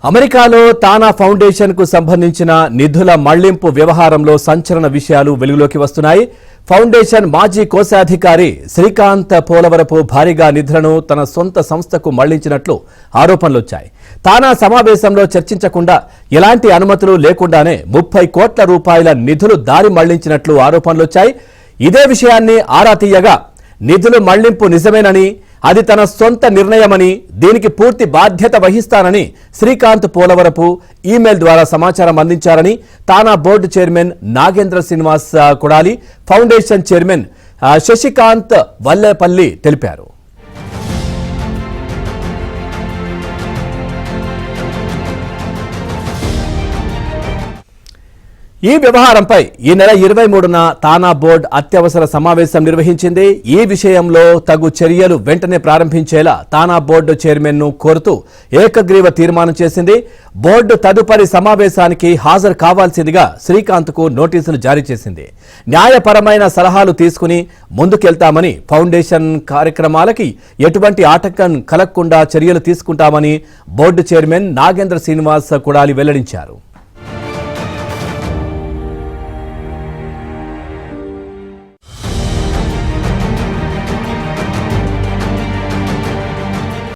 అమెరికాలో తానా ఫౌండేషన్ కు సంబంధించిన నిధుల మళ్లింపు వ్యవహారంలో సంచలన విషయాలు వెలుగులోకి వస్తున్నాయి. ఫౌండేషన్ మాజీ కోశాధికారి శ్రీకాంత్ పోలవరపు భారీగా నిధులను తన సొంత సంస్థకు మళ్లించినట్లు ఆరోపణలొచ్చాయి. తానా సమావేశంలో చర్చించకుండా ఎలాంటి అనుమతులు లేకుండానే 30 కోట్ల రూపాయల నిధులు దారి మళ్లించినట్లు ఆరోపణలొచ్చాయి. ఇదే విషయాన్ని ఆరా తీయగా నిధులు మళ్లింపు నిజమేనని, అది తన సొంత నిర్ణయమని, దీనికి పూర్తి బాధ్యత వహిస్తానని శ్రీకాంత్ పోలవరపు ఈమెయిల్ ద్వారా సమాచారం అందించారని TANA board chairman Nagendra Srinivas Kodali, foundation chairman Sasikanth Vallepalli తెలిపారు. ఈ వ్యవహారంపై ఈ నెల 23న తానా బోర్డు అత్యవసర సమావేశం నిర్వహించింది. ఈ విషయంలో తగు చర్యలు వెంటనే ప్రారంభించేలా తానా బోర్డు చైర్మన్ ను కోరుతూ ఏకగ్రీవ తీర్మానం చేసింది. బోర్డు తదుపరి సమావేశానికి హాజరు కావాల్సిందిగా శ్రీకాంత్ కు నోటీసులు జారీ చేసింది. న్యాయపరమైన సలహాలు తీసుకుని ముందుకెళ్తామని, ఫౌండేషన్ కార్యక్రమాలకి ఎటువంటి ఆటంకం కలగకుండా చర్యలు తీసుకుంటామని బోర్డు చైర్మన్ నాగేంద్ర శ్రీనివాస్ కొడాలి వెల్లడించారు.